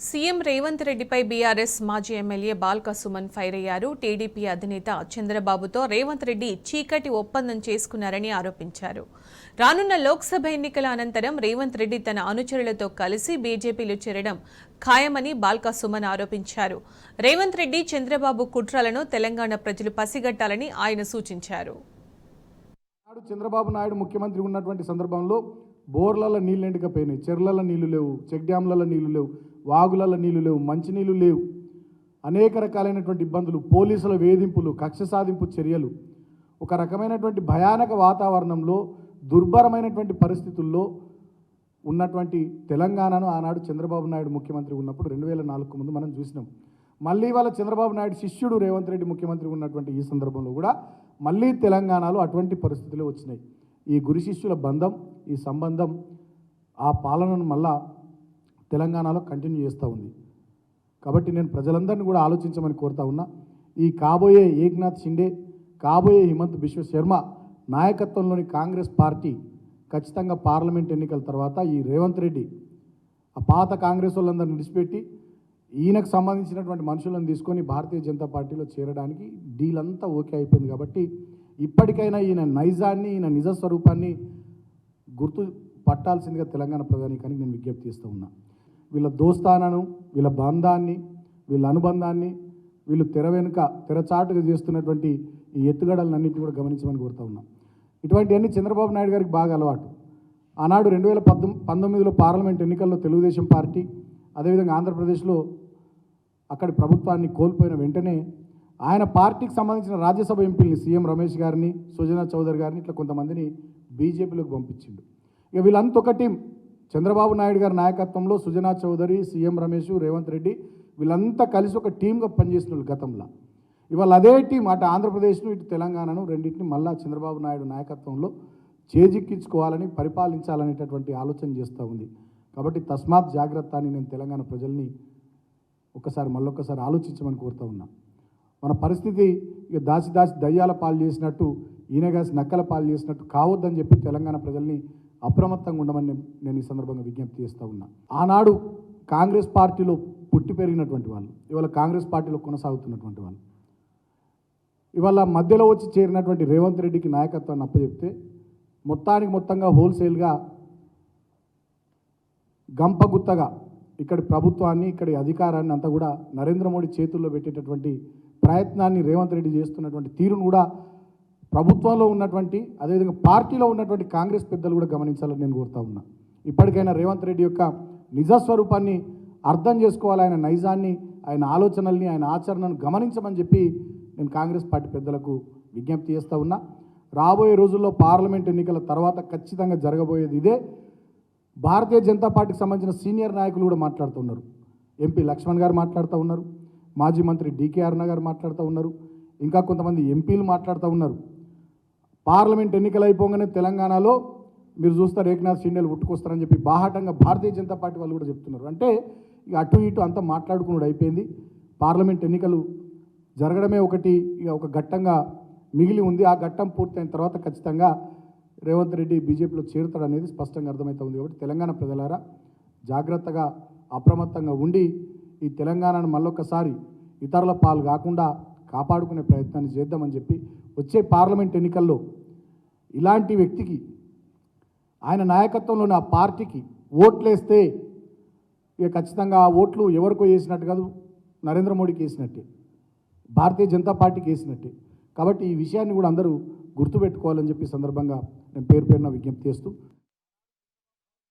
CM Revanth రెడ్డిపై BRS మాజీ MLA Balka Suman fire అయ్యారు. టీడీపీ అధినేత చంద్రబాబుతో రేవంత్ రెడ్డి చీకటి ఒప్పందం చేసుకున్నారని ఆరోపించారు. రానున్న లోక్సభ ఎన్నికల అనంతరం రేవంత్ రెడ్డి తన అనుచరులతో కలిసి బీజేపీలో చేరడం ఖాయమని బాల్క సుమన్ ఆరోపించారు. రేవంత్ రెడ్డి చంద్రబాబు కుట్రలను తెలంగాణ ప్రజలు పసిగట్టాలని ఆయన సూచించారు. చంద్రబాబు నాయుడు ముఖ్యమంత్రి ఉన్నటువంటి సందర్భంలో బోర్లలో నీళ్ళు ఎండకపోయినాయి, చెర్లలో నీళ్లు లేవు, చెక్ డ్యాంలలో నీళ్లు లేవు, వాగులలో నీళ్లు లేవు, మంచినీళ్ళు లేవు, అనేక రకాలైనటువంటి ఇబ్బందులు, పోలీసుల వేధింపులు, కక్ష సాధింపు చర్యలు, ఒక రకమైనటువంటి భయానక వాతావరణంలో దుర్భరమైనటువంటి పరిస్థితుల్లో ఉన్నటువంటి తెలంగాణను ఆనాడు చంద్రబాబు నాయుడు ముఖ్యమంత్రి ఉన్నప్పుడు 2004 ముందు మనం చూసినాం. మళ్ళీ వాళ్ళ చంద్రబాబు నాయుడు శిష్యుడు రేవంత్ రెడ్డి ముఖ్యమంత్రి ఉన్నటువంటి ఈ సందర్భంలో కూడా మళ్ళీ తెలంగాణలో అటువంటి పరిస్థితులు వచ్చినాయి. ఈ గురు శిష్యుల బంధం, ఈ సంబంధం ఆ పాలనను మళ్ళా తెలంగాణలో కంటిన్యూ చేస్తూ ఉంది. కాబట్టి నేను ప్రజలందరినీ కూడా ఆలోచించమని కోరుతా ఉన్నా. ఈ కాబోయే ఏక్నాథ్ షిండే, కాబోయే హిమంత్ బిశ్వ శర్మ నాయకత్వంలోని కాంగ్రెస్ పార్టీ ఖచ్చితంగా పార్లమెంట్ ఎన్నికల తర్వాత ఈ రేవంత్ రెడ్డి ఆ పాత కాంగ్రెస్ వాళ్ళందరినీ విడిచిపెట్టి ఈయనకు సంబంధించినటువంటి మనుషులను తీసుకొని భారతీయ జనతా పార్టీలో చేరడానికి డీల్ అంతా ఓకే అయిపోయింది. కాబట్టి ఇప్పటికైనా ఈయన నైజాన్ని, ఈయన నిజ స్వరూపాన్ని గుర్తు పట్టాల్సిందిగా తెలంగాణ ప్రజానీకానికి నేను విజ్ఞప్తి చేస్తూ ఉన్నా. వీళ్ళ దోస్తానను, వీళ్ళ బంధాన్ని, వీళ్ళ అనుబంధాన్ని, వీళ్ళు తెర వెనుక తెరచాటుగా చేస్తున్నటువంటి ఈ ఎత్తుగడలన్నింటినీ కూడా గమనించమని కోరుతా ఉన్నా. ఇటువంటివన్నీ చంద్రబాబు నాయుడు గారికి బాగా అలవాటు. ఆనాడు 2019లో పార్లమెంట్ ఎన్నికల్లో తెలుగుదేశం పార్టీ, అదేవిధంగా ఆంధ్రప్రదేశ్లో అక్కడి ప్రభుత్వాన్ని కోల్పోయిన వెంటనే ఆయన పార్టీకి సంబంధించిన రాజ్యసభ ఎంపీలని సీఎం రమేష్ గారిని, సుజనా చౌదరి గారిని ఇట్లా కొంతమందిని బీజేపీలోకి పంపించిండు. ఇక వీళ్ళంతా ఒక టీం, చంద్రబాబు నాయుడు గారి నాయకత్వంలో సుజనా చౌదరి, సీఎం రమేష్, రేవంత్ రెడ్డి వీళ్ళంతా కలిసి ఒక టీంగా పనిచేసిన గతంలో. ఇవాళ అదే టీం అటు ఆంధ్రప్రదేశ్ను, ఇటు తెలంగాణను రెండింటిని మళ్ళా చంద్రబాబు నాయుడు నాయకత్వంలో చేజిక్కించుకోవాలని, పరిపాలించాలనేటటువంటి ఆలోచన చేస్తూ ఉంది. కాబట్టి తస్మాత్ జాగ్రత్త అని నేను తెలంగాణ ప్రజల్ని మళ్ళొక్కసారి ఆలోచించమని కోరుతూ ఉన్నా. మన పరిస్థితి ఇక దాసి దయ్యాల పాలు చేసినట్టు, ఈయనగాసి నక్కల పాలు చేసినట్టు కావద్దని చెప్పి తెలంగాణ ప్రజల్ని అప్రమత్తంగా ఉండమని నేను ఈ సందర్భంగా విజ్ఞప్తి చేస్తూ ఉన్నా. ఆనాడు కాంగ్రెస్ పార్టీలో పుట్టి పెరిగినటువంటి వాళ్ళు, ఇవాళ కాంగ్రెస్ పార్టీలో కొనసాగుతున్నటువంటి వాళ్ళు, ఇవాళ మధ్యలో వచ్చి చేరినటువంటి రేవంత్ రెడ్డికి నాయకత్వాన్ని అప్పచెప్తే మొత్తంగా హోల్సేల్గా గంపగుత్తగా ఇక్కడి ప్రభుత్వాన్ని, ఇక్కడి అధికారాన్ని అంతా కూడా నరేంద్ర మోడీ చేతుల్లో పెట్టేటటువంటి ప్రయత్నాన్ని రేవంత్ రెడ్డి చేస్తున్నటువంటి తీరును కూడా ప్రభుత్వంలో ఉన్నటువంటి, అదేవిధంగా పార్టీలో ఉన్నటువంటి కాంగ్రెస్ పెద్దలు కూడా గమనించాలని నేను కోరుతా ఉన్నా. ఇప్పటికైనా రేవంత్ రెడ్డి యొక్క నిజస్వరూపాన్ని అర్థం చేసుకోవాలి, ఆయన నైజాన్ని, ఆయన ఆలోచనల్ని, ఆయన ఆచరణను గమనించమని చెప్పి నేను కాంగ్రెస్ పార్టీ పెద్దలకు విజ్ఞప్తి చేస్తూ ఉన్నా. రాబోయే రోజుల్లో పార్లమెంట్ ఎన్నికల తర్వాత ఖచ్చితంగా జరగబోయేది ఇదే. భారతీయ జనతా పార్టీకి సంబంధించిన సీనియర్ నాయకులు కూడా మాట్లాడుతూ ఉన్నారు. ఎంపీ లక్ష్మణ్ గారు మాట్లాడుతూ ఉన్నారు, మాజీ మంత్రి డీకే అరుణ గారు మాట్లాడుతూ ఉన్నారు, ఇంకా కొంతమంది ఎంపీలు మాట్లాడుతూ ఉన్నారు. పార్లమెంట్ ఎన్నికలు అయిపోగానే తెలంగాణలో మీరు చూస్తారు ఏక్నాథ్ షిండేలు పుట్టుకొస్తారని చెప్పి బాహాటంగా భారతీయ జనతా పార్టీ వాళ్ళు కూడా చెప్తున్నారు. అంటే ఇక అటు ఇటు అంతా మాట్లాడుకున్నాడు అయిపోయింది. పార్లమెంట్ ఎన్నికలు జరగడమే ఒక ఘట్టంగా మిగిలి ఉంది. ఆ ఘట్టం పూర్తయిన తర్వాత ఖచ్చితంగా రేవంత్ రెడ్డి బీజేపీలో చేరుతాడు అనేది స్పష్టంగా అర్థమవుతుంది. కాబట్టి తెలంగాణ ప్రజలారా జాగ్రత్తగా, అప్రమత్తంగా ఉండి ఈ తెలంగాణను మళ్ళొక్కసారి ఇతరుల పాలు కాకుండా కాపాడుకునే ప్రయత్నాన్ని చేద్దామని చెప్పి, వచ్చే పార్లమెంట్ ఎన్నికల్లో ఇలాంటి వ్యక్తికి, ఆయన నాయకత్వంలోని ఆ పార్టీకి ఓట్లేస్తే ఇక ఖచ్చితంగా ఆ ఓట్లు ఎవరికో వేసినట్టు కాదు, నరేంద్ర మోడీకి వేసినట్టే, భారతీయ జనతా పార్టీకి వేసినట్టే. కాబట్టి ఈ విషయాన్ని కూడా అందరూ గుర్తుపెట్టుకోవాలని చెప్పి సందర్భంగా నేను పేరున విజ్ఞప్తి చేస్తూ